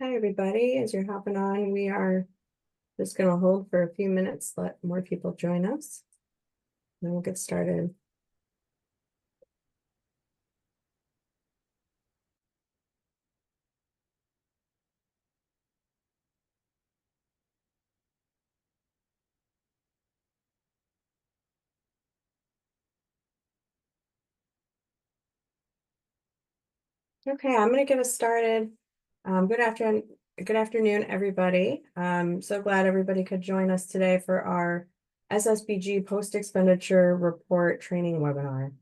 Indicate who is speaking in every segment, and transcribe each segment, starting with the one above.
Speaker 1: Hi, everybody. As you're hopping on, we are just going to hold for a few minutes, let more people join us, then we'll get started. Okay, I'm going to get us started. Good afternoon, everybody. I'm so glad everybody could join us today for our SSBG post-expenditure report training webinar.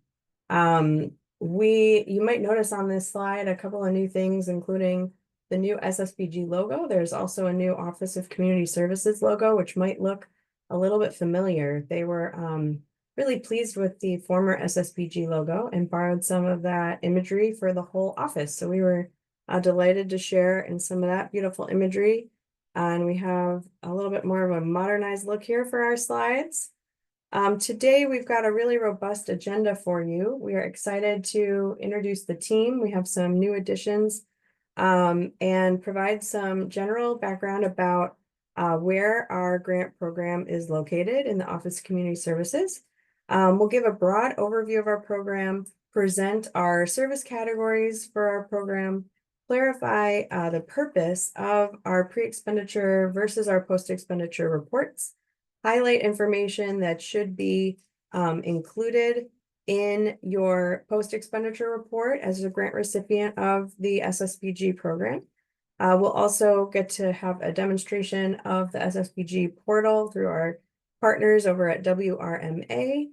Speaker 1: You might notice on this slide a couple of new things, including the new SSBG logo. There's also a new Office of Community Services logo, which might look a little bit familiar. They were really pleased with the former SSBG logo and borrowed some of that imagery for the whole office. So we were delighted to share in some of that beautiful imagery. And we have a little bit more of a modernized look here for our slides. Today, we've got a really robust agenda for you. We are excited to introduce the team. We have some new additions and provide some general background about where our grant program is located in the Office of Community Services. We'll give a broad overview of our program, present our service categories for our program, clarify the purpose of our pre-expenditure versus our post-expenditure reports, highlight information that should be included in your post-expenditure report as a grant recipient of the SSBG program. We'll also get to have a demonstration of the SSBG portal through our partners over at WRMA,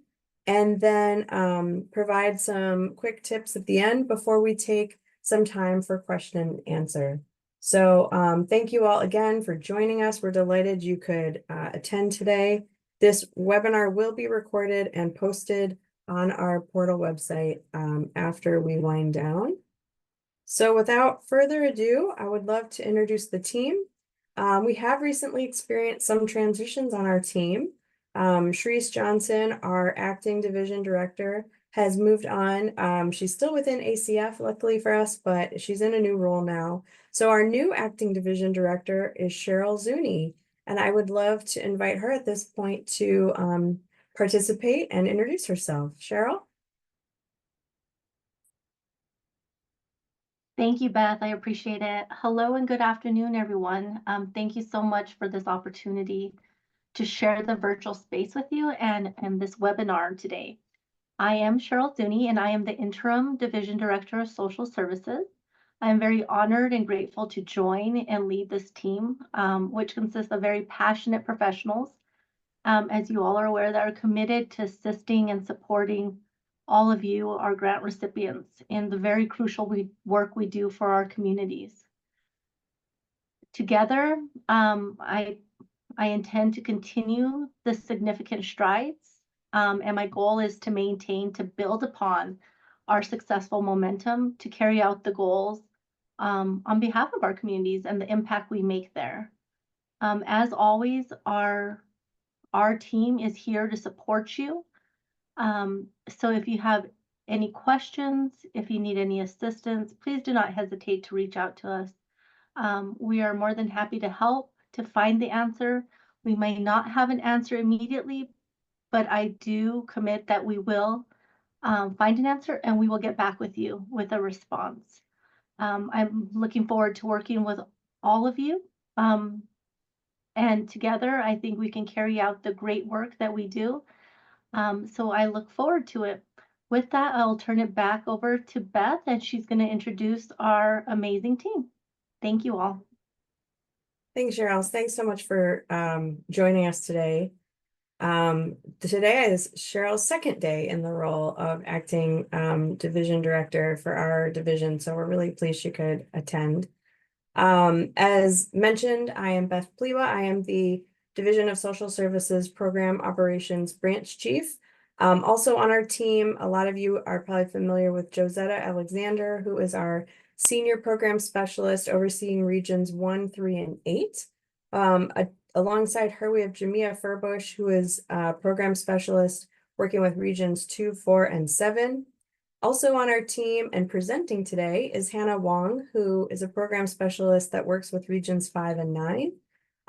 Speaker 1: and then provide some quick tips at the end before we take some time for question and answer. So thank you all again for joining us. We're delighted you could attend today. This webinar will be recorded and posted on our portal website after we wind down. So without further ado, I would love to introduce the team. We have recently experienced some transitions on our team. Sharice Johnson, our acting division director, has moved on. She's still within ACF, luckily for us, but she's in a new role now. So our new acting division director is Cheryl Zuni, and I would love to invite her at this point to participate and introduce herself. Cheryl?
Speaker 2: Thank you, Beth. I appreciate it. Hello and good afternoon, everyone. Thank you so much for this opportunity to share the virtual space with you and this webinar today. I am Cheryl Zuni, and I am the Interim Division Director of Social Services. I am very honored and grateful to join and lead this team, which consists of very passionate professionals, as you all are aware, that are committed to assisting and supporting all of you, our grant recipients, in the very crucial work we do for our communities. Together, I intend to continue the significant strides, and my goal is to maintain, to build upon our successful momentum to carry out the goals on behalf of our communities and the impact we make there. As always, our team is here to support you. So if you have any questions, if you need any assistance, please do not hesitate to reach out to us. We are more than happy to help to find the answer. We may not have an answer immediately, but I do commit that we will find an answer and we will get back with you with a response. I'm looking forward to working with all of you. And together, I think we can carry out the great work that we do. So I look forward to it. With that, I'll turn it back over to Beth, and she's going to introduce our amazing team. Thank you all.
Speaker 1: Thanks, Cheryl. Thanks so much for joining us today. Today is Cheryl's second day in the role of acting division director for our division, so we're really pleased she could attend. As mentioned, I am Beth Plewa. I am the Division of Social Services Program Operations Branch Chief. Also on our team, a lot of you are probably familiar with Josetta Alexander, who is our Senior Program Specialist overseeing Regions 1, 3, and 8. Alongside her, we have Jamia Furbush, who is a Program Specialist working with Regions 2, 4, and 7. Also on our team and presenting today is Hannah Wong, who is a program specialist that works with Regions 5 and 9.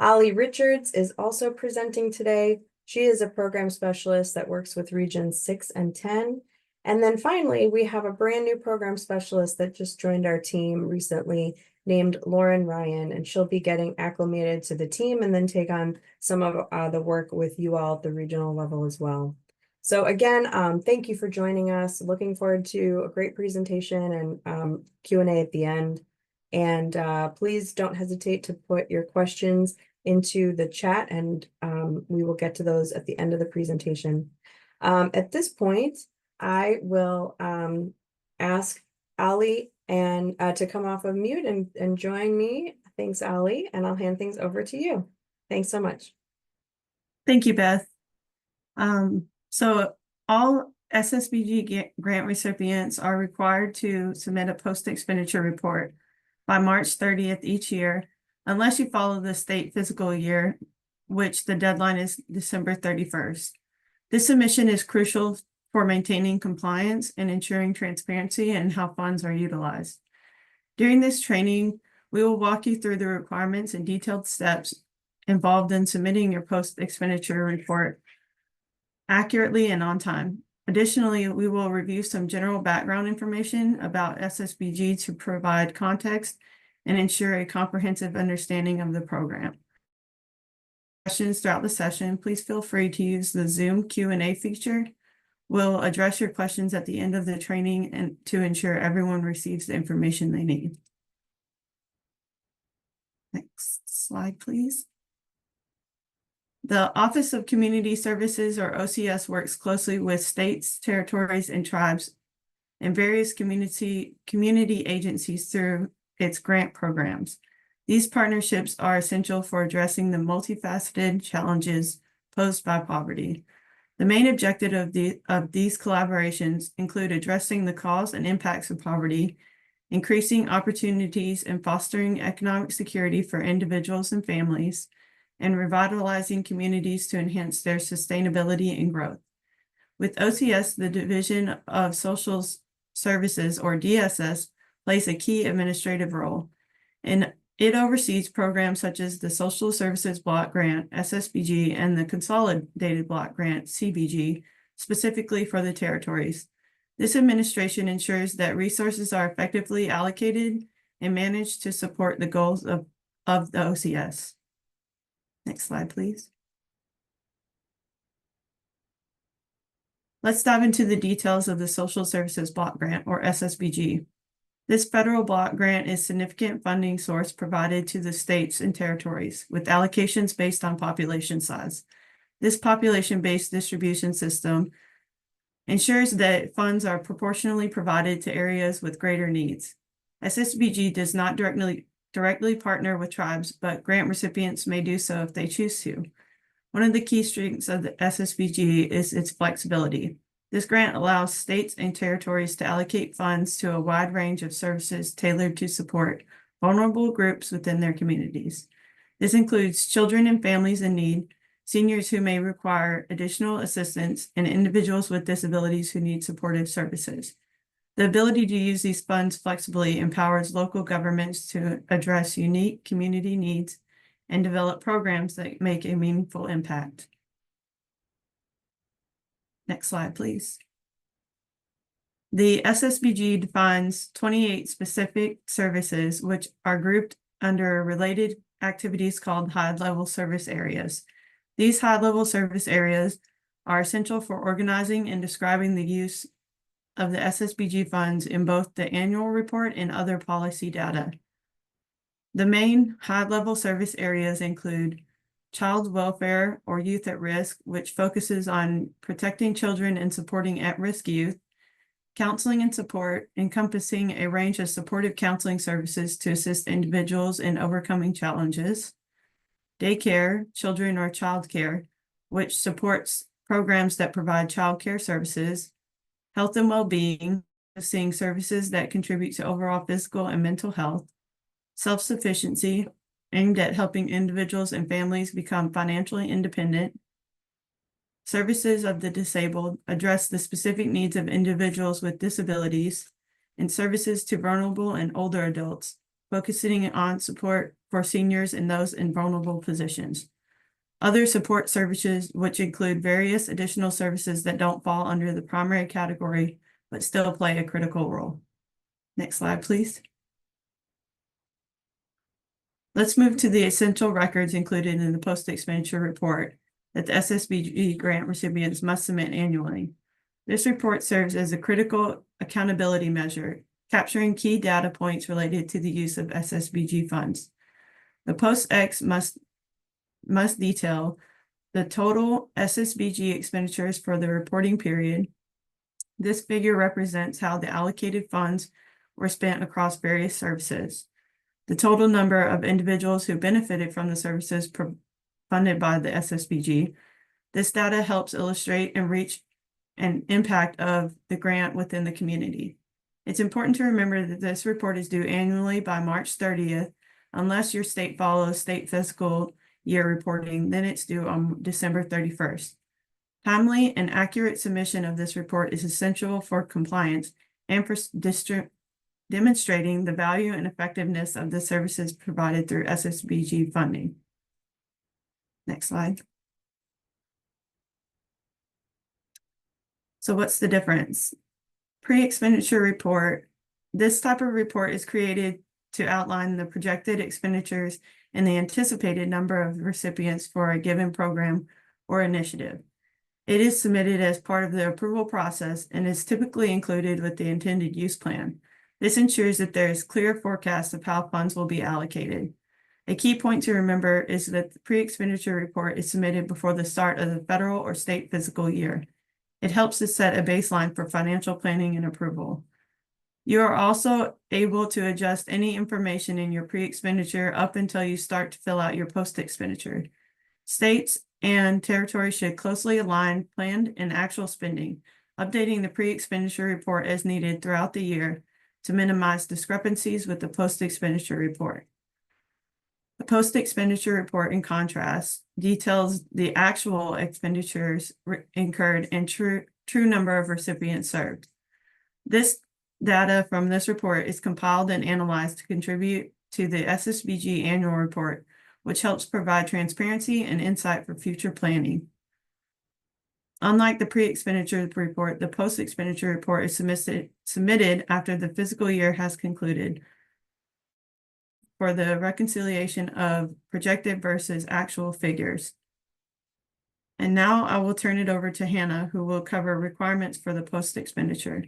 Speaker 1: Ali Richards is also presenting today. She is a program specialist that works with Regions 6 and 10. And then finally, we have a brand new program specialist that just joined our team recently named Lauren Ryan, and she'll be getting acclimated to the team and then take on some of the work with you all at the regional level as well. So again, thank you for joining us. Looking forward to a great presentation and Q&A at the end. And please don't hesitate to put your questions into the chat, and we will get to those at the end of the presentation. At this point, I will ask Ali and to come off of mute and join me. Thanks, Ali, and I'll hand things over to you. Thanks so much.
Speaker 3: Thank you, Beth. So all SSBG grant recipients are required to submit a post-expenditure report by March 30th each year, unless you follow the state fiscal year, which the deadline is December 31st. This submission is crucial for maintaining compliance and ensuring transparency in how funds are utilized. During this training, we will walk you through the requirements and detailed steps involved in submitting your post-expenditure report accurately and on time. Additionally, we will review some general background information about SSBG to provide context and ensure a comprehensive understanding of the program. Questions throughout the session, please feel free to use the Zoom Q&A feature. We'll address your questions at the end of the training and to ensure everyone receives the information they need. Next slide, please. The Office of Community Services, or OCS, works closely with states, territories, and tribes and various community agencies through its grant programs. These partnerships are essential for addressing the multifaceted challenges posed by poverty. The main objective of these collaborations include addressing the cause and impacts of poverty, increasing opportunities and fostering economic security for individuals and families, and revitalizing communities to enhance their sustainability and growth. With OCS, the Division of Social Services, or DSS, plays a key administrative role, and it oversees programs such as the Social Services Block Grant, SSBG, and the Consolidated Block Grant, CBG, specifically for the territories. This administration ensures that resources are effectively allocated and managed to support the goals of the OCS. Next slide, please. Let's dive into the details of the Social Services Block Grant, or SSBG. This federal block grant is a significant funding source provided to the states and territories with allocations based on population size. This population-based distribution system ensures that funds are proportionally provided to areas with greater needs. SSBG does not directly partner with tribes, but grant recipients may do so if they choose to. One of the key strengths of the SSBG is its flexibility. This grant allows states and territories to allocate funds to a wide range of services tailored to support vulnerable groups within their communities. This includes children and families in need, seniors who may require additional assistance, and individuals with disabilities who need supportive services. The ability to use these funds flexibly empowers local governments to address unique community needs and develop programs that make a meaningful impact. Next slide, please. The SSBG defines 28 specific services, which are grouped under related activities called high-level service areas. These high-level service areas are essential for organizing and describing the use of the SSBG funds in both the annual report and other policy data. The main high-level service areas include child welfare or youth at risk, which focuses on protecting children and supporting at-risk youth, counseling and support, encompassing a range of supportive counseling services to assist individuals in overcoming challenges, daycare, children or child care, which supports programs that provide child care services, health and well-being, seeing services that contribute to overall physical and mental health, self-sufficiency, aimed at helping individuals and families become financially independent, services of the disabled, address the specific needs of individuals with disabilities, and services to vulnerable and older adults, focusing on support for seniors and those in vulnerable positions. Other support services, which include various additional services that don't fall under the primary category, but still play a critical role. Next slide, please. Let's move to the essential records included in the post-expenditure report that the SSBG grant recipients must submit annually. This report serves as a critical accountability measure, capturing key data points related to the use of SSBG funds. The Post-Ex must detail the total SSBG expenditures for the reporting period. This figure represents how the allocated funds were spent across various services. The total number of individuals who benefited from the services funded by the SSBG. This data helps illustrate and reach an impact of the grant within the community. It's important to remember that this report is due annually by March 30th, unless your state follows state fiscal year reporting, then it's due on December 31st. Timely and accurate submission of this report is essential for compliance and for demonstrating the value and effectiveness of the services provided through SSBG funding. Next slide. So what's the difference? Pre-expenditure report. This type of report is created to outline the projected expenditures and the anticipated number of recipients for a given program or initiative. It is submitted as part of the approval process and is typically included with the intended use plan. This ensures that there is clear forecast of how funds will be allocated. A key point to remember is that the pre-expenditure report is submitted before the start of the federal or state fiscal year. It helps to set a baseline for financial planning and approval. You are also able to adjust any information in your pre-expenditure up until you start to fill out your post-expenditure. States and territories should closely align planned and actual spending, updating the pre-expenditure report as needed throughout the year to minimize discrepancies with the post-expenditure report. The post-expenditure report, in contrast, details the actual expenditures incurred and true number of recipients served. This data from this report is compiled and analyzed to contribute to the SSBG annual report, which helps provide transparency and insight for future planning. Unlike the pre-expenditure report, the post-expenditure report is submitted after the fiscal year has concluded for the reconciliation of projected versus actual figures. And now I will turn it over to Hannah, who will cover requirements for the post-expenditure.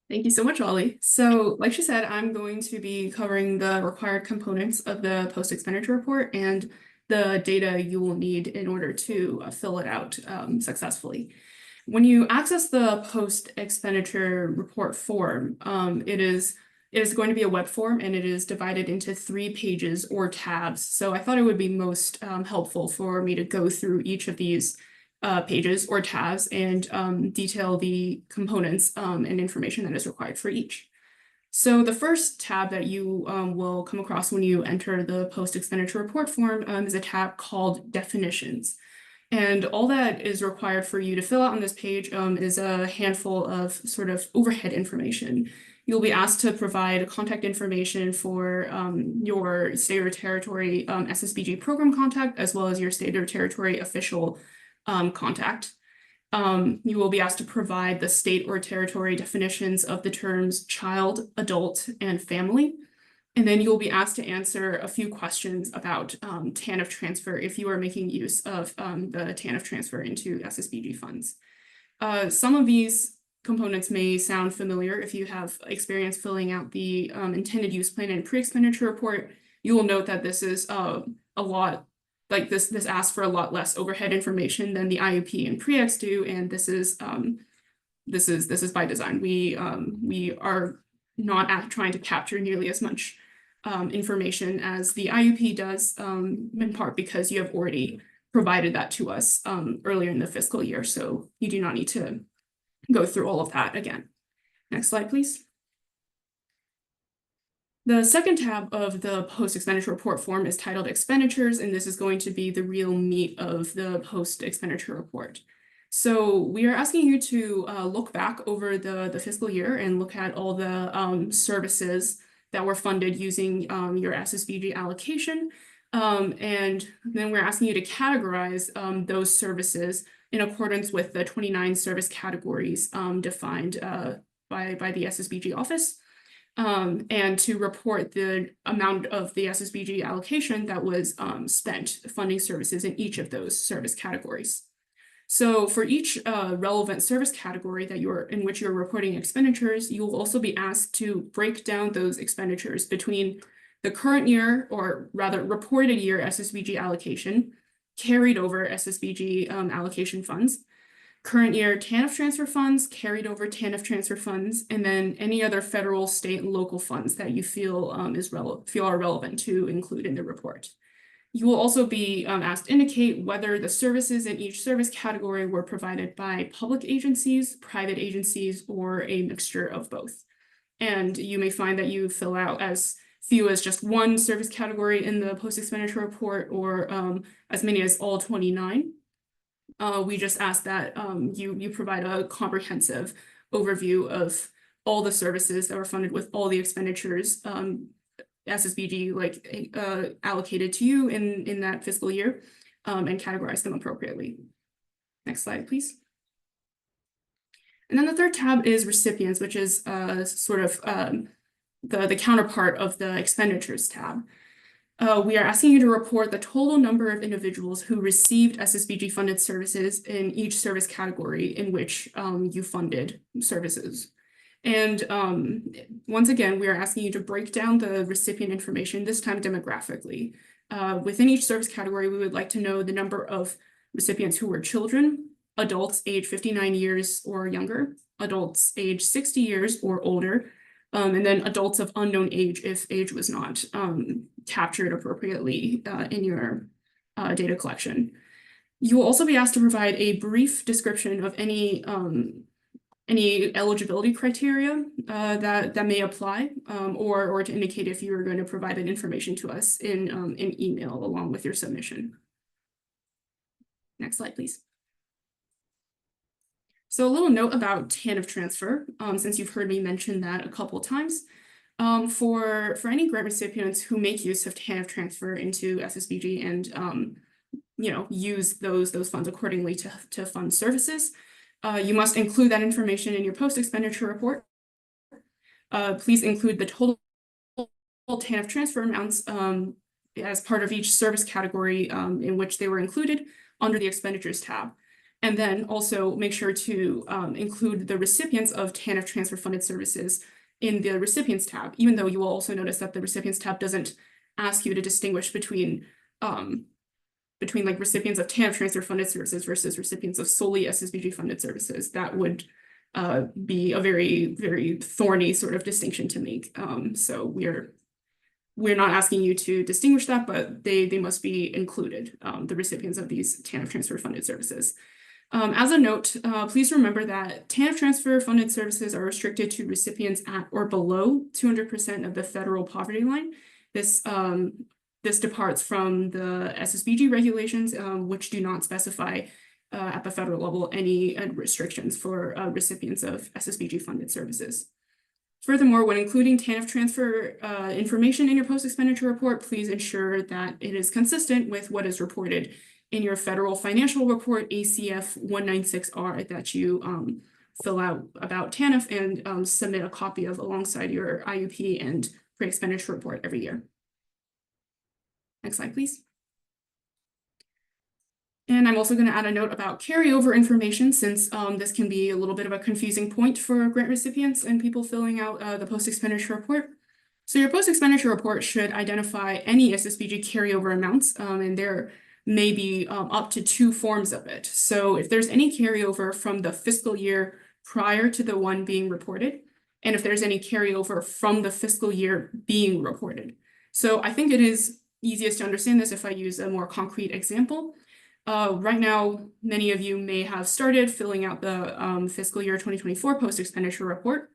Speaker 4: Thank you so much, Ollie. So like she said, I'm going to be covering the required components of the post-expenditure report and the data you will need in order to fill it out successfully. When you access the post-expenditure report form, it is going to be a web form, and it is divided into 3 pages or tabs. So I thought it would be most helpful for me to go through each of these pages or tabs and detail the components and information that is required for each. So the first tab that you will come across when you enter the post-expenditure report form is a tab called Definitions. And all that is required for you to fill out on this page is a handful of sort of overhead information. You'll be asked to provide contact information for your state or territory SSBG program contact, as well as your state or territory official contact. You will be asked to provide the state or territory definitions of the terms child, adult, and family. And then you will be asked to answer a few questions about TANF transfer if you are making use of the TANF transfer into SSBG funds. Some of these components may sound familiar if you have experience filling out the intended use plan and pre-expenditure report. You will note that this is a lot. Like this asks for a lot less overhead information than the IUP and pre-ex do, and this is by design. We are not trying to capture nearly as much information as the IUP does, in part because you have already provided that to us earlier in the fiscal year, so you do not need to go through all of that again. Next slide, please. The second tab of the post-expenditure report form is titled Expenditures, and this is going to be the real meat of the post-expenditure report. So we are asking you to look back over the fiscal year and look at all the services that were funded using your SSBG allocation. And then we're asking you to categorize those services in accordance with the 29 service categories defined by the SSBG office. And to report the amount of the SSBG allocation that was spent funding services in each of those service categories. So for each relevant service category in which you're reporting expenditures, you will also be asked to break down those expenditures between the current year, or rather reported year SSBG allocation, carried over SSBG allocation funds, current year TANF transfer funds, carried over TANF transfer funds, and then any other federal, state, and local funds that you feel are relevant to include in the report. You will also be asked to indicate whether the services in each service category were provided by public agencies, private agencies, or a mixture of both. And you may find that you fill out as few as just one service category in the post-expenditure report, or as many as all 29. We just ask that you provide a comprehensive overview of all the services that were funded with all the expenditures SSBG allocated to you in that fiscal year, and categorize them appropriately. Next slide, please. And then the third tab is recipients, which is sort of the counterpart of the expenditures tab. We are asking you to report the total number of individuals who received SSBG funded services in each service category in which you funded services. And once again, we are asking you to break down the recipient information, this time demographically. Within each service category, we would like to know the number of recipients who were children, adults age 59 years or younger, adults age 60 years or older, and then adults of unknown age if age was not captured appropriately in your data collection. You will also be asked to provide a brief description of any eligibility criteria that may apply, or to indicate if you are going to provide that information to us in email along with your submission. Next slide, please. So a little note about TANF transfer, since you've heard me mention that a couple of times. For any grant recipients who make use of TANF transfer into SSBG and use those funds accordingly to fund services, you must include that information in your post-expenditure report. Please include the total TANF transfer amounts as part of each service category in which they were included under the expenditures tab. And then also make sure to include the recipients of TANF transfer funded services in the recipients tab, even though you will also notice that the recipients tab doesn't ask you to distinguish between like recipients of TANF transfer funded services versus recipients of solely SSBG funded services. That would be a very, very thorny sort of distinction to make. So we're not asking you to distinguish that, but they must be included, the recipients of these TANF transfer funded services. As a note, please remember that TANF transfer funded services are restricted to recipients at or below 200% of the federal poverty line. This departs from the SSBG regulations, which do not specify at the federal level any restrictions for recipients of SSBG funded services. Furthermore, when including TANF transfer information in your post-expenditure report, please ensure that it is consistent with what is reported in your federal financial report, ACF 196R, that you fill out about TANF and submit a copy of alongside your IUP and pre-expenditure report every year. Next slide, please. And I'm also going to add a note about carryover information, since this can be a little bit of a confusing point for grant recipients and people filling out the post-expenditure report. So your post-expenditure report should identify any SSBG carryover amounts, and there may be up to 2 forms of it. So if there's any carryover from the fiscal year prior to the one being reported, and if there's any carryover from the fiscal year being reported. So I think it is easiest to understand this if I use a more concrete example. Right now, many of you may have started filling out the fiscal year 2024 post-expenditure report.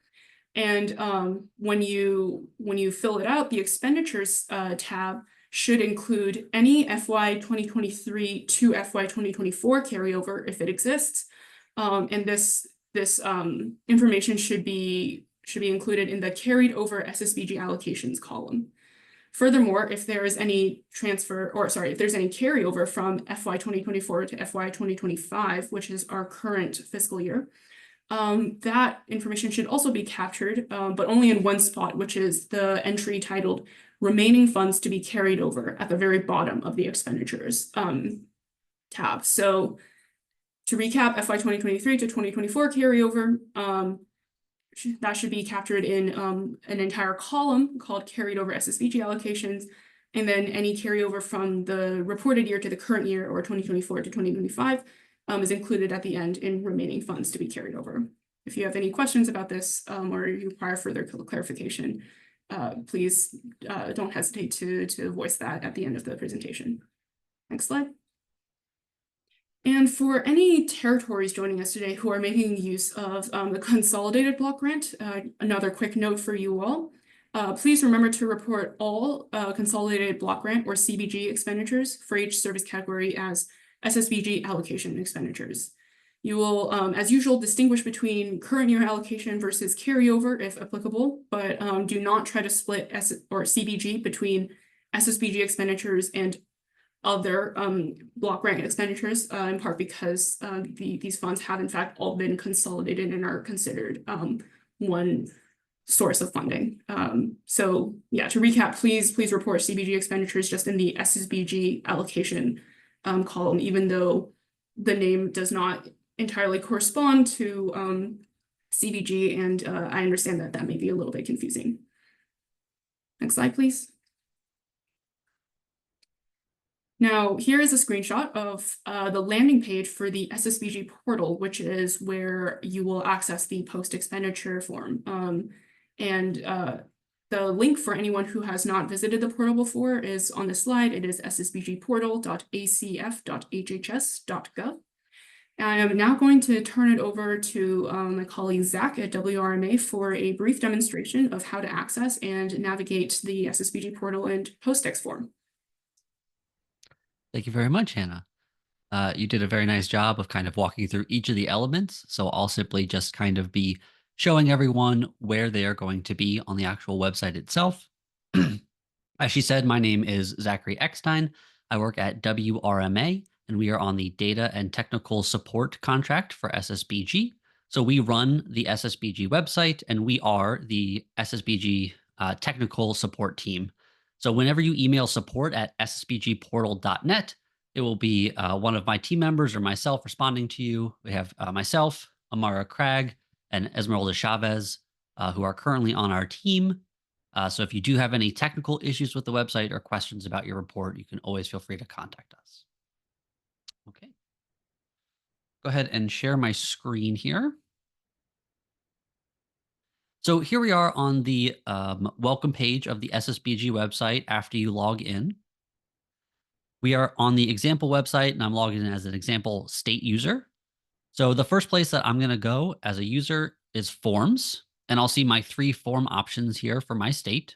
Speaker 4: And when you fill it out, the expenditures tab should include any FY 2023 to FY 2024 carryover if it exists. And this information should be included in the carried over SSBG allocations column. Furthermore, if there is any if there's any carryover from FY 2024 to FY 2025, which is our current fiscal year, that information should also be captured, but only in one spot, which is the entry titled remaining funds to be carried over at the very bottom of the expenditures tab. So to recap, FY 2023 to 2024 carryover, that should be captured in an entire column called carried over SSBG allocations, and then any carryover from the reported year to the current year, or 2024 to 2025, is included at the end in remaining funds to be carried over. If you have any questions about this, or you require further clarification, please don't hesitate to voice that at the end of the presentation. Next slide. And for any territories joining us today who are making use of the consolidated block grant, another quick note for you all. Please remember to report all consolidated block grant or CBG expenditures for each service category as SSBG allocation expenditures. You will, as usual, distinguish between current year allocation versus carryover if applicable, but do not try to split CBG between SSBG expenditures and other block grant expenditures, in part because these funds have in fact all been consolidated and are considered one source of funding. So yeah, to recap, please report CBG expenditures just in the SSBG allocation column, even though the name does not entirely correspond to CBG, and I understand that may be a little bit confusing. Next slide, please. Now, here is a screenshot of the landing page for the SSBG portal, which is where you will access the post-expenditure form. The link for anyone who has not visited the portal before is on the slide. It is ssbgportal.acf.hhs.gov. I am now going to turn it over to my colleague Zach at WRMA for a brief demonstration of how to access and navigate the SSBG portal and post-ex form.
Speaker 5: Thank you very much, Hannah. You did a very nice job of kind of walking through each of the elements. So I'll simply just kind of be showing everyone where they are going to be on the actual website itself. As she said, my name is Zachary Eckstein. I work at WRMA, and we are on the Data and Technical Support contract for SSBG. So we run the SSBG website, and we are the SSBG technical support team. So whenever you email support@ssbgportal.net, it will be one of my team members or myself responding to you. We have myself, Amara Cragg, and Esmeralda Chavez, who are currently on our team. So if you do have any technical issues with the website or questions about your report, you can always feel free to contact us. Okay. Go ahead and share my screen here. So here we are on the welcome page of the SSBG website after you log in. We are on the example website, and I'm logged in as an example state user. So the first place that I'm going to go as a user is forms, and I'll see my 3 form options here for my state.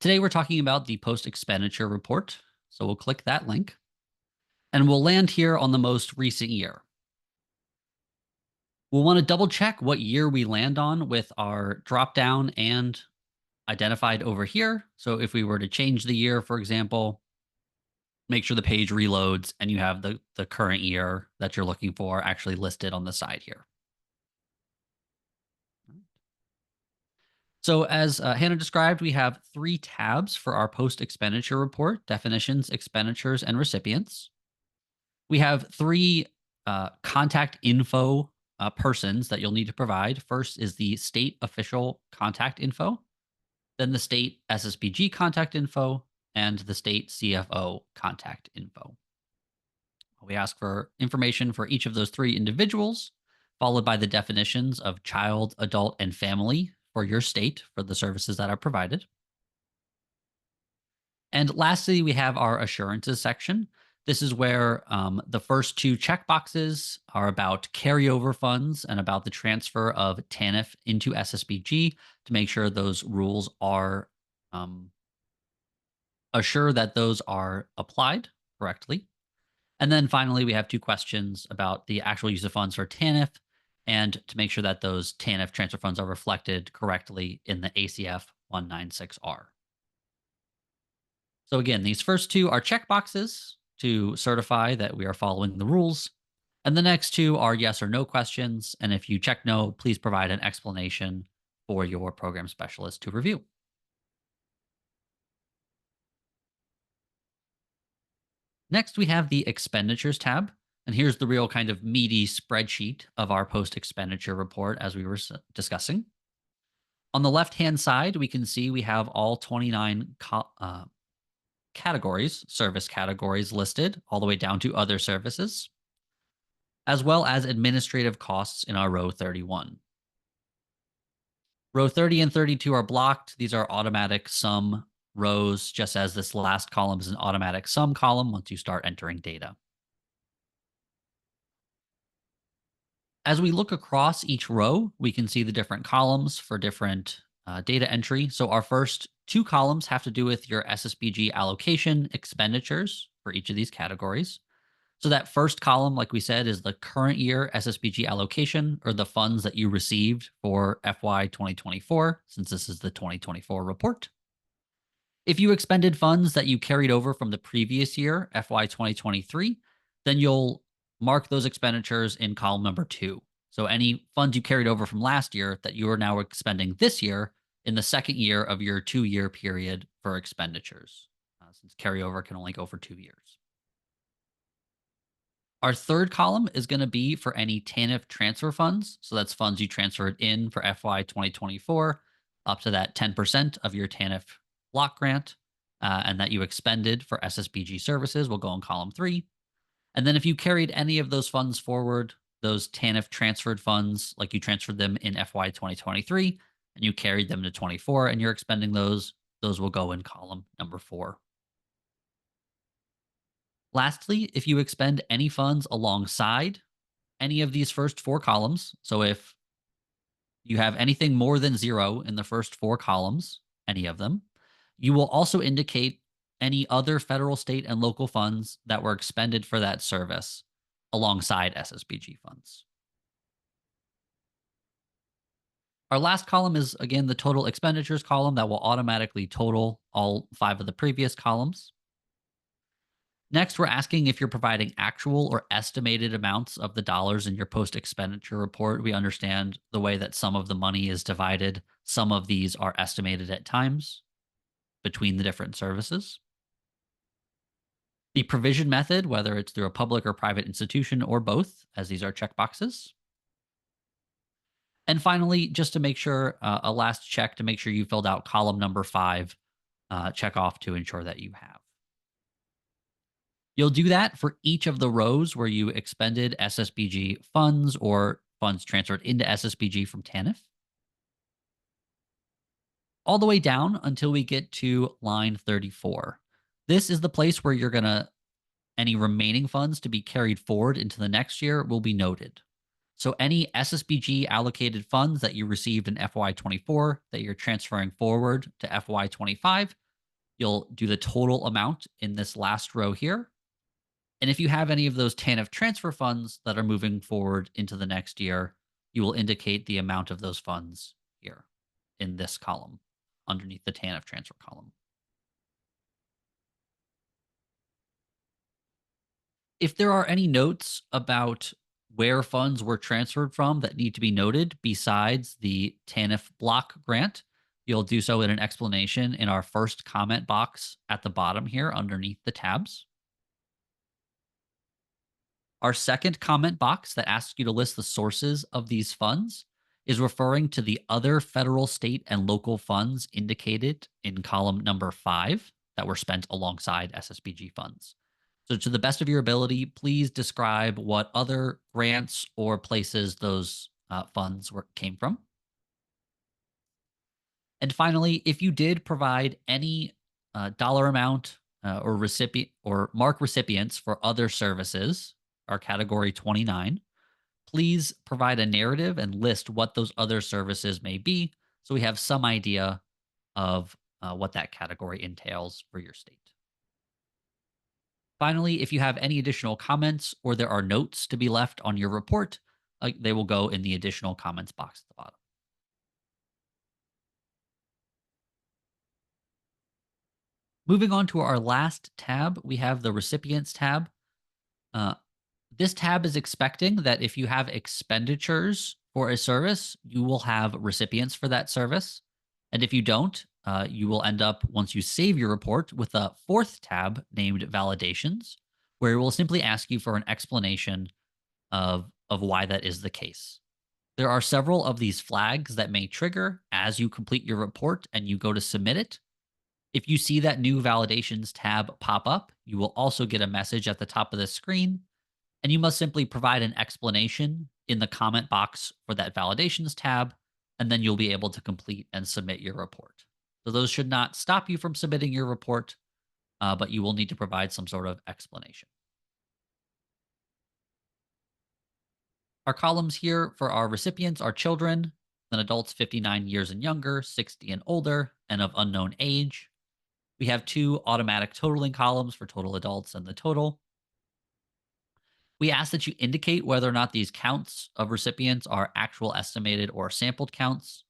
Speaker 5: Today, we're talking about the post-expenditure report. So we'll click that link, and we'll land here on the most recent year. We'll want to double check what year we land on with our dropdown and identified over here. So if we were to change the year, for example, make sure the page reloads and you have the current year that you're looking for actually listed on the side here. So as Hannah described, we have 3 tabs for our post-expenditure report: definitions, expenditures, and recipients. We have 3 contact info persons that you'll need to provide. First is the state official contact info, then the state SSBG contact info, and the state CFO contact info. We ask for information for each of those 3 individuals, followed by the definitions of child, adult, and family for your state for the services that are provided. And lastly, we have our assurances section. This is where the first two checkboxes are about carryover funds and about the transfer of TANF into SSBG to make sure those rules are assure that those are applied correctly. And then finally, we have two questions about the actual use of funds for TANF and to make sure that those TANF transfer funds are reflected correctly in the ACF 196R. So again, these first two are checkboxes to certify that we are following the rules. And the next two are yes or no questions. And if you check no, please provide an explanation for your program specialist to review. Next, we have the expenditures tab. And here's the real kind of meaty spreadsheet of our post-expenditure report as we were discussing. On the left-hand side, we can see we have all 29 categories, service categories listed all the way down to other services, as well as administrative costs in our row 31. Row 30 and 32 are blocked. These are automatic sum rows, just as this last column is an automatic sum column once you start entering data. As we look across each row, we can see the different columns for different data entry. So our first two columns have to do with your SSBG allocation expenditures for each of these categories. So that first column, like we said, is the current year SSBG allocation, or the funds that you received for FY 2024, since this is the 2024 report. If you expended funds that you carried over from the previous year, FY 2023, then you'll mark those expenditures in column number 2. So any funds you carried over from last year that you are now expending this year in the second year of your 2-year period for expenditures, since carryover can only go for 2 years. Our third column is going to be for any TANF transfer funds. So that's funds you transferred in for FY 2024 up to that 10% of your TANF block grant, and that you expended for SSBG services will go in column 3. And then if you carried any of those funds forward, those TANF transferred funds, like you transferred them in FY 2023 and you carried them to 24 and you're expending those will go in column number 4. Lastly, if you expend any funds alongside any of these first 4 columns, so if you have anything more than 0 in the first 4 columns, any of them, you will also indicate any other federal, state, and local funds that were expended for that service alongside SSBG funds. Our last column is, again, the total expenditures column that will automatically total all 5 of the previous columns. Next, we're asking if you're providing actual or estimated amounts of the dollars in your post-expenditure report. We understand the way that some of the money is divided. Some of these are estimated at times between the different services. The provision method, whether it's through a public or private institution or both, as these are checkboxes. And finally, just to make sure, a last check to make sure you filled out column number 5, check off to ensure that you have. You'll do that for each of the rows where you expended SSBG funds or funds transferred into SSBG from TANF. All the way down until we get to line 34. This is the place where you're going to, any remaining funds to be carried forward into the next year will be noted. So any SSBG allocated funds that you received in FY24 that you're transferring forward to FY25, you'll do the total amount in this last row here. And if you have any of those TANF transfer funds that are moving forward into the next year, you will indicate the amount of those funds here in this column underneath the TANF transfer column. If there are any notes about where funds were transferred from that need to be noted besides the TANF block grant, you'll do so in an explanation in our first comment box at the bottom here underneath the tabs. Our second comment box that asks you to list the sources of these funds is referring to the other federal, state, and local funds indicated in column number 5 that were spent alongside SSBG funds. So to the best of your ability, please describe what other grants or places those funds came from. And finally, if you did provide any dollar amount or recipient or mark recipients for other services, our category 29. Please provide a narrative and list what those other services may be so we have some idea of what that category entails for your state. Finally, if you have any additional comments or there are notes to be left on your report, they will go in the additional comments box at the bottom. Moving on to our last tab, we have the recipients tab. This tab is expecting that if you have expenditures for a service, you will have recipients for that service. And if you don't, you will end up, once you save your report, with a fourth tab named Validations, where it will simply ask you for an explanation of why that is the case. There are several of these flags that may trigger as you complete your report and you go to submit it. If you see that new Validations tab pop up, you will also get a message at the top of the screen, and you must simply provide an explanation in the comment box for that Validations tab, and then you'll be able to complete and submit your report. So those should not stop you from submitting your report, but you will need to provide some sort of explanation. Our columns here for our recipients are children, then adults 59 years and younger, 60 and older, and of unknown age. We have 2 automatic totaling columns for total adults and the total. We ask that you indicate whether or not these counts of recipients are actual estimated or sampled counts,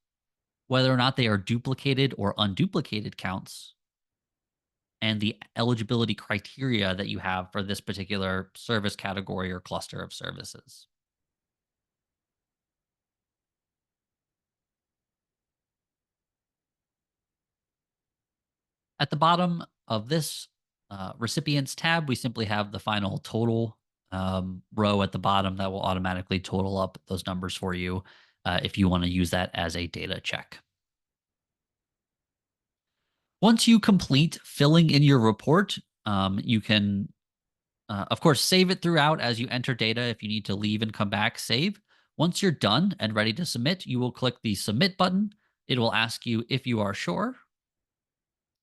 Speaker 5: whether or not they are duplicated or unduplicated counts, and the eligibility criteria that you have for this particular service category or cluster of services. At the bottom of this recipients tab, we simply have the final total row at the bottom that will automatically total up those numbers for you if you want to use that as a data check. Once you complete filling in your report, you can, of course, save it throughout as you enter data. If you need to leave and come back, save. Once you're done and ready to submit, you will click the submit button. It will ask you if you are sure,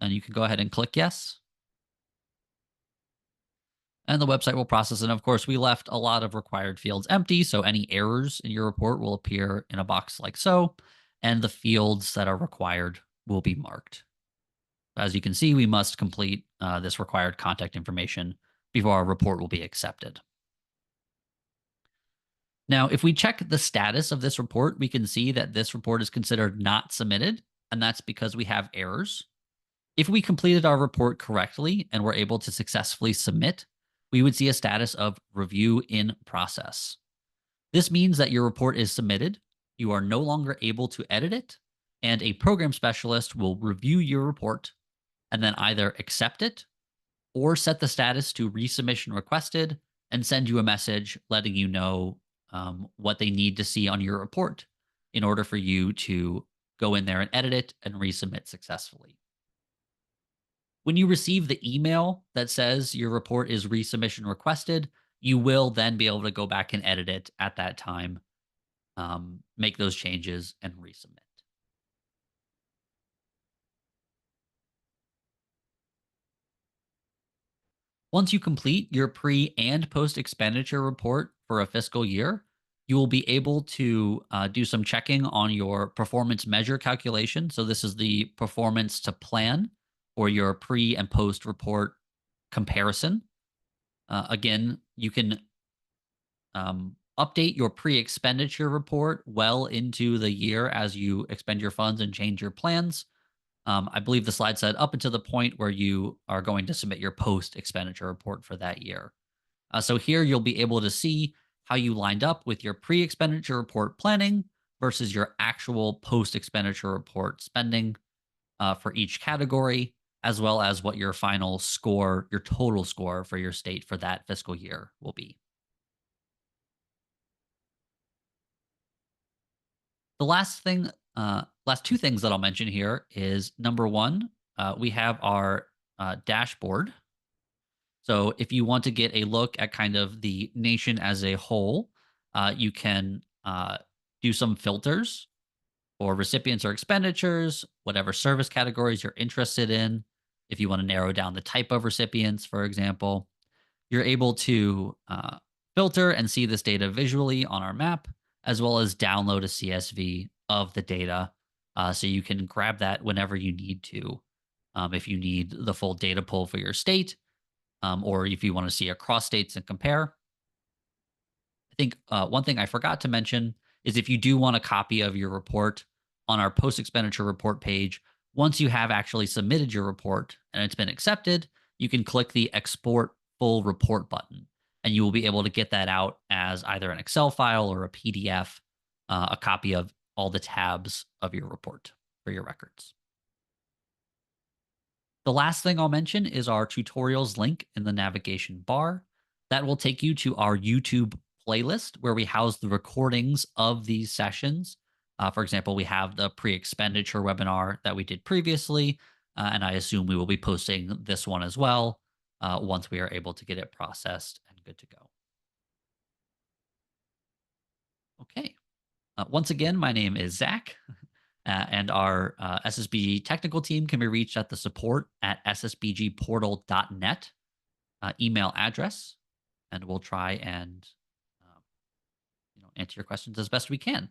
Speaker 5: and you can go ahead and click yes. And the website will process. And of course, we left a lot of required fields empty, so any errors in your report will appear in a box like so, and the fields that are required will be marked. As you can see, we must complete this required contact information before our report will be accepted. Now, if we check the status of this report, we can see that this report is considered not submitted, and that's because we have errors. If we completed our report correctly and were able to successfully submit, we would see a status of review in process. This means that your report is submitted, you are no longer able to edit it, and a program specialist will review your report and then either accept it or set the status to resubmission requested and send you a message letting you know what they need to see on your report in order for you to go in there and edit it and resubmit successfully. When you receive the email that says your report is resubmission requested, you will then be able to go back and edit it at that time, make those changes, and resubmit. Once you complete your pre and post expenditure report for a fiscal year, you will be able to do some checking on your performance measure calculation. So this is the performance to plan or your pre and post report comparison. Again, you can update your pre-expenditure report well into the year as you expend your funds and change your plans. I believe the slide said up until the point where you are going to submit your post-expenditure report for that year. So here you'll be able to see how you lined up with your pre-expenditure report planning versus your actual post-expenditure report spending for each category, as well as what your final score, your total score for your state for that fiscal year will be. The last two things that I'll mention here is number one, we have our dashboard. So if you want to get a look at kind of the nation as a whole, you can do some filters for recipients or expenditures, whatever service categories you're interested in. If you want to narrow down the type of recipients, for example, you're able to filter and see this data visually on our map, as well as download a CSV of the data. So you can grab that whenever you need to. If you need the full data pull for your state, or if you want to see across states and compare. I think one thing I forgot to mention is if you do want a copy of your report on our post-expenditure report page, once you have actually submitted your report and it's been accepted, you can click the export full report button, and you will be able to get that out as either an Excel file or a PDF, a copy of all the tabs of your report for your records. The last thing I'll mention is our tutorials link in the navigation bar. That will take you to our YouTube playlist where we house the recordings of these sessions. For example, we have the pre-expenditure webinar that we did previously, and I assume we will be posting this one as well once we are able to get it processed and good to go. Okay. Once again, my name is Zach. And our SSBG technical team can be reached at the support@ssbgportal.net email address, and we'll try and answer your questions as best we can.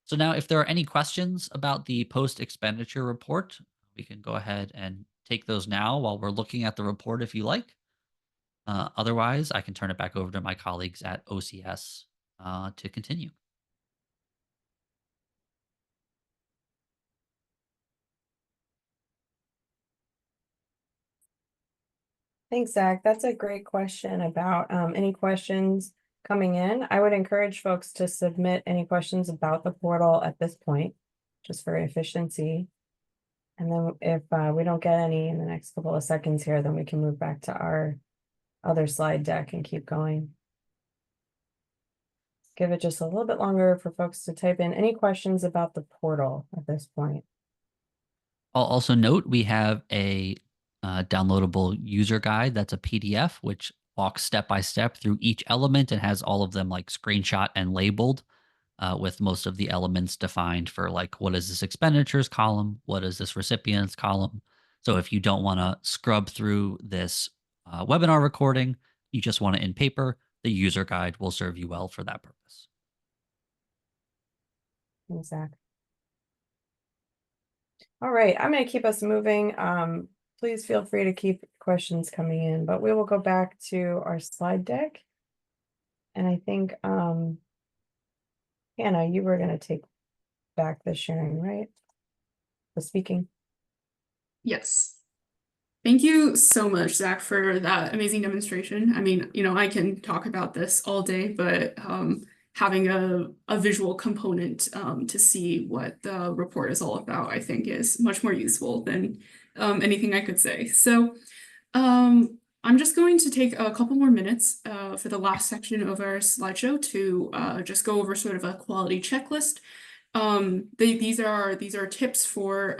Speaker 5: So now, if there are any questions about the post-expenditure report, we can go ahead and take those now while we're looking at the report if you like. Otherwise, I can turn it back over to my colleagues at OCS to continue.
Speaker 1: Thanks, Zach. That's a great question about any questions coming in. I would encourage folks to submit any questions about the portal at this point, just for efficiency. And then if we don't get any in the next couple of seconds here, then we can move back to our other slide deck and keep going. Give it just a little bit longer for folks to type in any questions about the portal at this point.
Speaker 5: I'll also note we have a downloadable user guide that's a PDF, which walks step by step through each element and has all of them like screenshot and labeled with most of the elements defined for like, what is this expenditures column? What is this recipients column? So if you don't want to scrub through this webinar recording, you just want it in paper, the user guide will serve you well for that purpose.
Speaker 1: Exactly. All right, I'm going to keep us moving. Please feel free to keep questions coming in, but we will go back to our slide deck. And I think, Hannah, you were going to take back the sharing, right? The speaking.
Speaker 4: Yes. Thank you so much, Zach, for that amazing demonstration. I mean, I can talk about this all day, but having a visual component to see what the report is all about, I think is much more useful than anything I could say. So I'm just going to take a couple more minutes for the last section of our slideshow to just go over sort of a quality checklist. These are tips for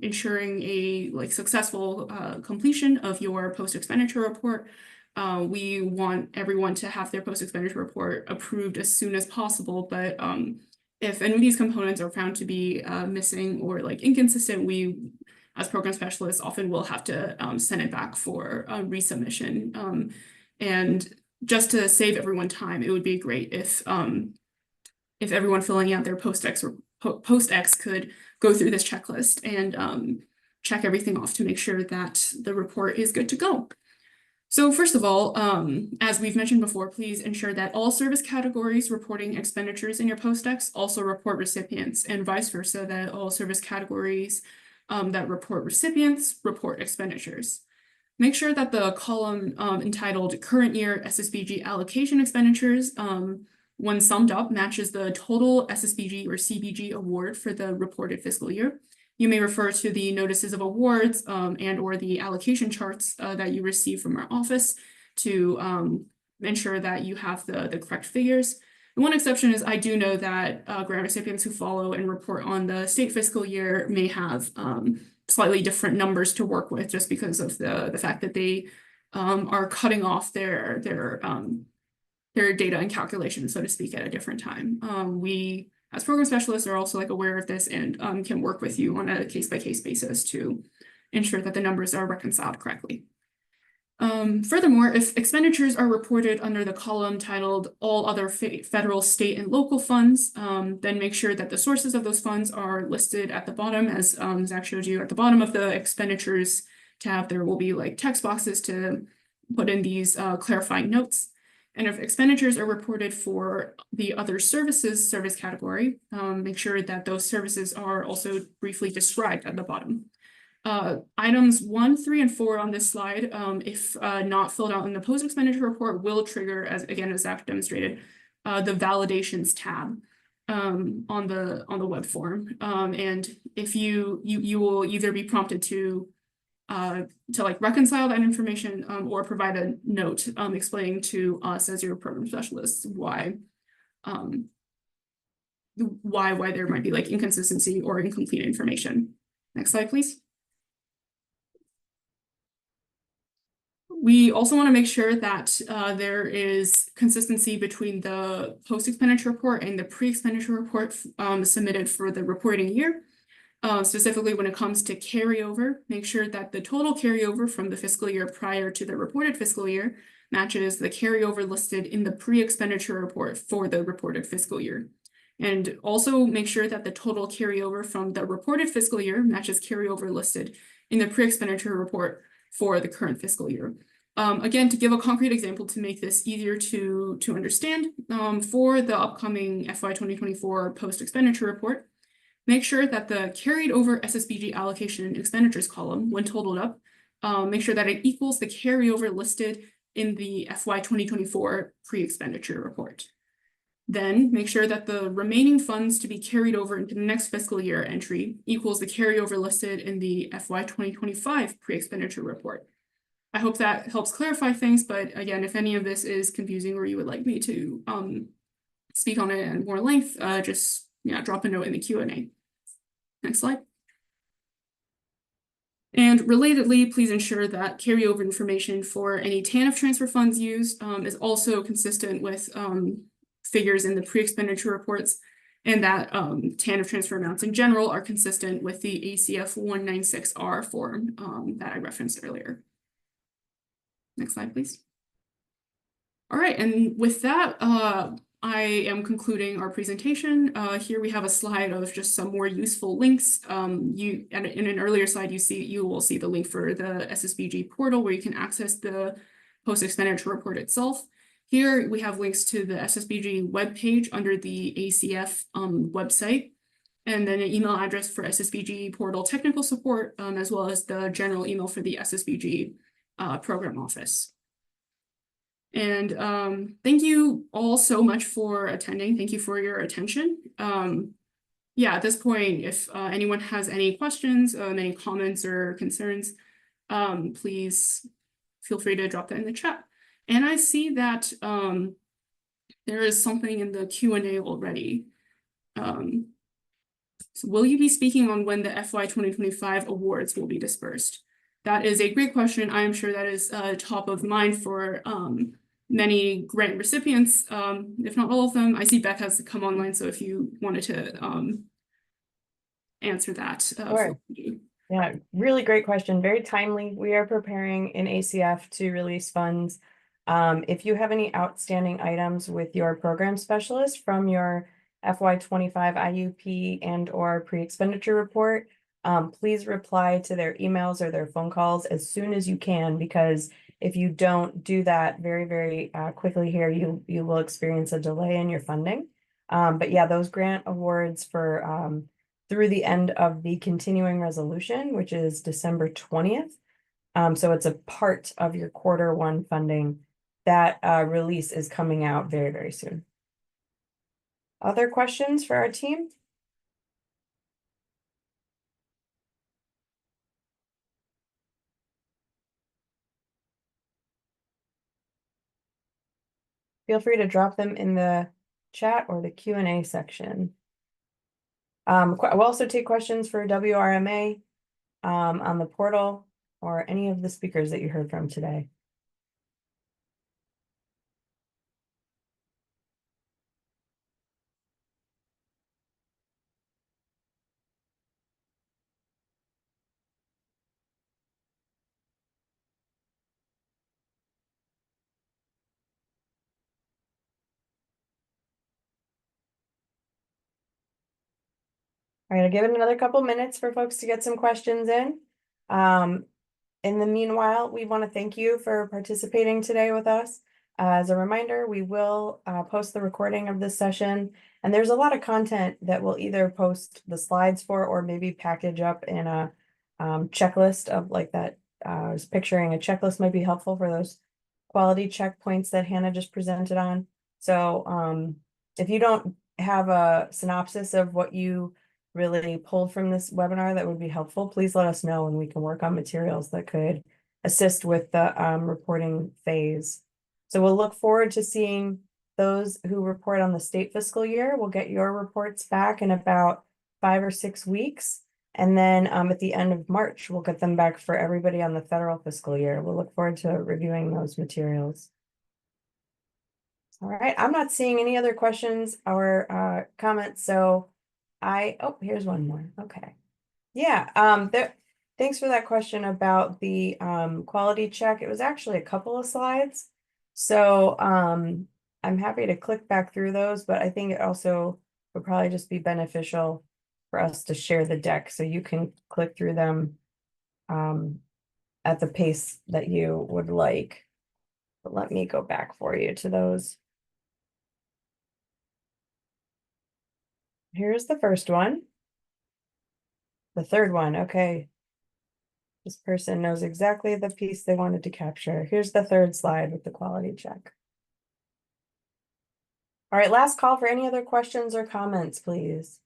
Speaker 4: ensuring a successful completion of your post-expenditure report. We want everyone to have their post-expenditure report approved as soon as possible, but if any of these components are found to be missing or inconsistent, we as program specialists often will have to send it back for resubmission. And just to save everyone time, it would be great if everyone filling out their post-ex could go through this checklist and check everything off to make sure that the report is good to go. So first of all, as we've mentioned before, please ensure that all service categories reporting expenditures in your post-ex also report recipients, and vice versa, that all service categories that report recipients report expenditures. Make sure that the column entitled Current Year SSBG Allocation Expenditures, when summed up, matches the total SSBG or CBG award for the reported fiscal year. You may refer to the notices of awards and or the allocation charts that you receive from our office to ensure that you have the correct figures. And one exception is I do know that grant recipients who follow and report on the state fiscal year may have slightly different numbers to work with just because of the fact that they are cutting off their data and calculations, so to speak, at a different time. We, as program specialists, are also aware of this and can work with you on a case-by-case basis to ensure that the numbers are reconciled correctly. Furthermore, if expenditures are reported under the column titled All Other Federal, State, and Local Funds, then make sure that the sources of those funds are listed at the bottom. As Zach showed you, at the bottom of the expenditures tab, there will be like text boxes to put in these clarifying notes. And if expenditures are reported for the other services service category, make sure that those services are also briefly described at the bottom. Items 1, 3, and 4 on this slide, if not filled out in the post-expenditure report, will trigger, as Zach demonstrated, the validations tab on the web form. And if you will either be prompted to like reconcile that information or provide a note explaining to us as your program specialists why there might be like inconsistency or incomplete information. Next slide, please. We also want to make sure that there is consistency between the post-expenditure report and the pre-expenditure report submitted for the reporting year. Specifically when it comes to carryover, make sure that the total carryover from the fiscal year prior to the reported fiscal year matches the carryover listed in the pre-expenditure report for the reported fiscal year. And also make sure that the total carryover from the reported fiscal year matches carryover listed in the pre-expenditure report for the current fiscal year. Again, to give a concrete example to make this easier to understand, for the upcoming FY 2024 post-expenditure report, make sure that the carried over SSBG allocation and expenditures column, when totaled up, make sure that it equals the carryover listed in the FY 2024 pre-expenditure report. Then make sure that the remaining funds to be carried over into the next fiscal year entry equals the carryover listed in the FY 2025 pre-expenditure report. I hope that helps clarify things, but again, if any of this is confusing or you would like me to speak on it at more length, just drop a note in the Q&A. Next slide. And relatedly, please ensure that carryover information for any TANF transfer funds used is also consistent with figures in the pre-expenditure reports, and that TANF transfer amounts in general are consistent with the ACF 196R form that I referenced earlier. Next slide, please. All right, and with that, I am concluding our presentation. Here we have a slide of just some more useful links. In an earlier slide, you will see the link for the SSBG portal where you can access the post-expenditure report itself. Here we have links to the SSBG webpage under the ACF website, and then an email address for SSBG portal technical support, as well as the general email for the SSBG program office. And thank you all so much for attending. Thank you for your attention. Yeah, at this point, if anyone has any questions, any comments or concerns, please feel free to drop that in the chat. And I see that there is something in the Q&A already. So will you be speaking on when the FY 2025 awards will be dispersed? That is a great question. I am sure that is top of mind for many grant recipients, if not all of them. I see Beth has come online, so if you wanted to answer that.
Speaker 1: Sure. Yeah, really great question. Very timely. We are preparing an ACF to release funds. If you have any outstanding items with your program specialist from your FY 25 IUP and or pre-expenditure report, please reply to their emails or their phone calls as soon as you can, because if you don't do that very, very quickly here, you will experience a delay in your funding. But yeah, those grant awards for through the end of the continuing resolution, which is December 20th. So it's a part of your Q1 funding. That release is coming out very, very soon. Other questions for our team? Feel free to drop them in the chat or the Q&A section. We'll also take questions for WRMA on the portal or any of the speakers that you heard from today. All right, I'll give it another couple minutes for folks to get some questions in. In the meanwhile, we want to thank you for participating today with us. As a reminder, we will post the recording of this session, and there's a lot of content that we'll either post the slides for or maybe package up in a checklist of like that. I was picturing a checklist might be helpful for those quality checkpoints that Hannah just presented on. So if you don't have a synopsis of what you really pulled from this webinar that would be helpful, please let us know and we can work on materials that could assist with the reporting phase. So we'll look forward to seeing those who report on the state fiscal year. We'll get your reports back in about 5 or 6 weeks. And then at the end of March, we'll get them back for everybody on the federal fiscal year. We'll look forward to reviewing those materials. All right, I'm not seeing any other questions or comments, so oh, here's one more. Okay. Yeah, thanks for that question about the quality check. It was actually a couple of slides. So I'm happy to click back through those, but I think it also would probably just be beneficial for us to share the deck so you can click through them at the pace that you would like. But let me go back for you to those. Here's the first one. The third one, okay. This person knows exactly the piece they wanted to capture. Here's the third slide with the quality check. All right, last call for any other questions or comments, please.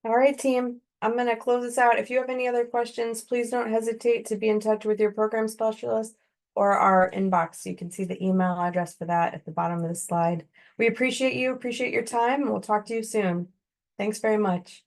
Speaker 1: All right, team, I'm going to close this out. If you have any other questions, please don't hesitate to be in touch with your program specialist or our inbox. You can see the email address for that at the bottom of the slide. We appreciate you, appreciate your time, and we'll talk to you soon. Thanks very much.